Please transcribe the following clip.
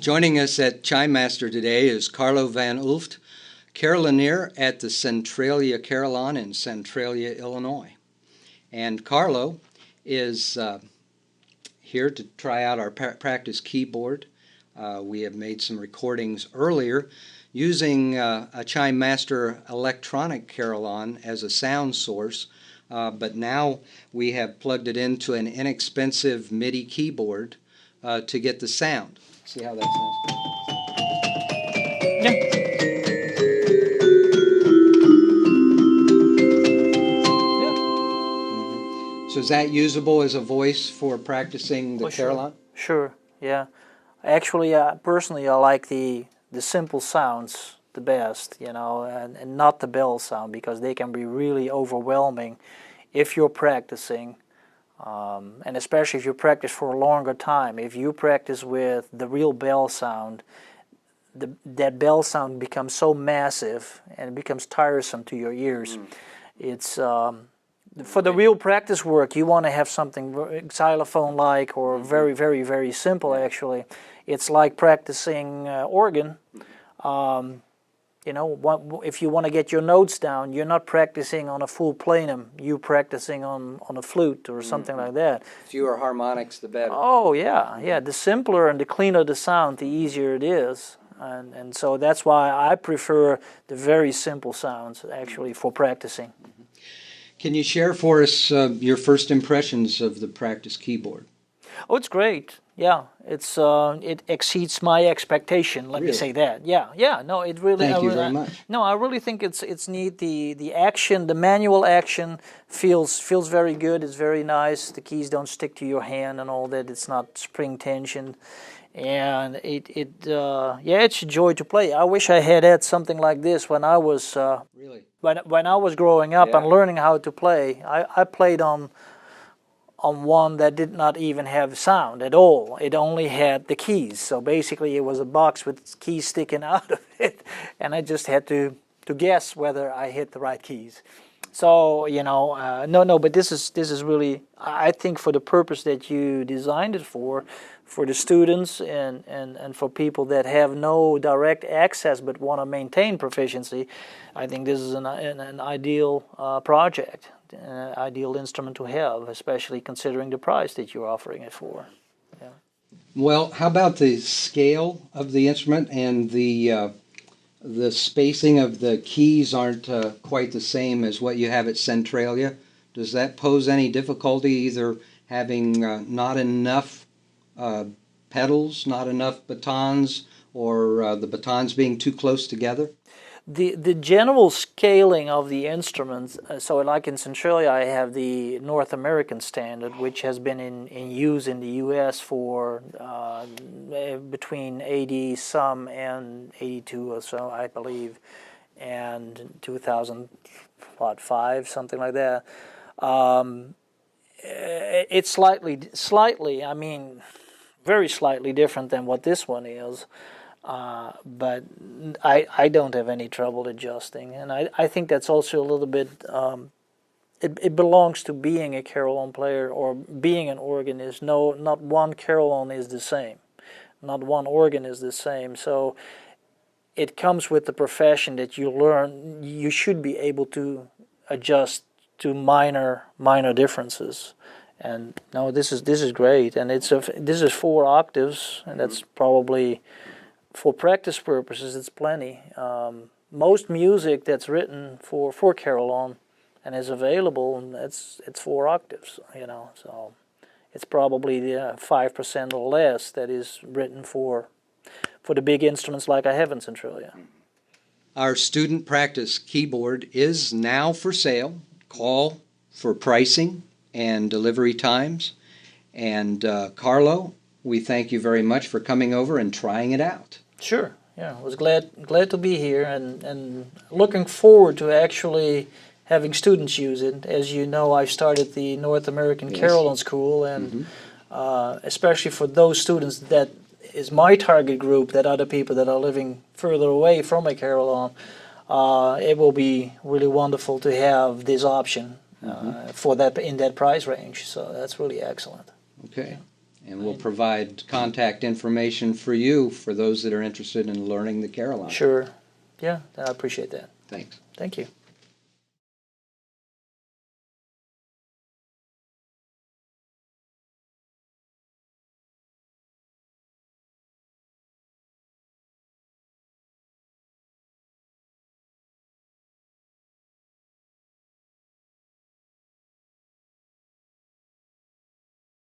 Joining us at Chime Master today is Carlo van Ulft, Carillionaire at the Centralia Carillon in Centralia, Illinois. And Carlo is here to try out our practice keyboard. We have made some recordings earlier using a Chime Master electronic Carillon as a sound source, but now we have plugged it into an inexpensive MIDI keyboard to get the sound. See how that sounds? Yeah. So is that usable as a voice for practicing the Carillon? Sure, yeah. Actually, personally, I like the simple sounds the best, you know, and not the bell sound, because they can be really overwhelming if you're practicing. And especially if you practice for a longer time. If you practice with the real bell sound, that bell sound becomes so massive and it becomes tiresome to your ears. It's for the real practice work, you want to have something xylophone-like or very, very, very simple. Actually, it's like practicing organ. You know, if you want to get your notes down, you're not practicing on a full plenum. You're practicing on a flute or something like that. Fewer harmonics, the better. Oh, yeah. The simpler and the cleaner the sound, the easier it is. And so that's why I prefer the very simple sounds, actually, for practicing. Can you share for us your first impressions of the practice keyboard? Oh, it's great. Yeah, it exceeds my expectation. Let me say that. Yeah. No, it really. Thank you very much. No, I really think it's neat. The action, the manual action, feels very good. It's very nice. The keys don't stick to your hand and all that. It's not spring tensioned, and it's a joy to play. I wish I had something like this when I was really when I was growing up and learning how to play. I played on one that did not even have sound at all. It only had the keys. So basically it was a box with keys sticking out of it, and I just had to guess whether I hit the right keys. So, you know, no, but this is really, I think, for the purpose that you designed it for the students and for people that have no direct access but want to maintain proficiency. I think this is an ideal project. Ideal instrument to have, especially considering the price that you're offering it for. Yeah. Well, how about the scale of the instrument and the spacing of the keys aren't quite the same as what you have at Centralia? Does that pose any difficulty, either having not enough pedals, not enough batons, or the batons being too close together? The general scaling of the instruments, so like in Centralia I have the North American standard, which has been in use in the US for between 80-some and 82 or so, I believe, and 2005, something like that. It's slightly, I mean, very slightly different than what this one is. But I don't have any trouble adjusting, and I think that's also a little bit, it belongs to being a carillon player or being an organist. No, not one carillon is the same, not one organ is the same, so it comes with the profession that you learn. You should be able to adjust to minor differences. And no, this is great, and this is 4 octaves, and that's probably, for practice purposes, it's plenty. Most music that's written for carillon and is available, it's 4 octaves, you know. So it's probably 5% or less that is written for the big instruments like I have in Centralia. Our student practice keyboard is now for sale. Call for pricing and delivery times. And Carlo, we thank you very much for coming over and trying it out. Sure, yeah, I was glad to be here and looking forward to actually having students use it. As you know, I've started the North American Carillon School, and especially for those students, that is my target group, that other people that are living further away from a carillon. It will be really wonderful to have this option for that in that price range. So that's really excellent. Okay. And we'll provide contact information for you for those that are interested in learning the Carillon. Sure. Yeah, I appreciate that. Thanks. Thank you.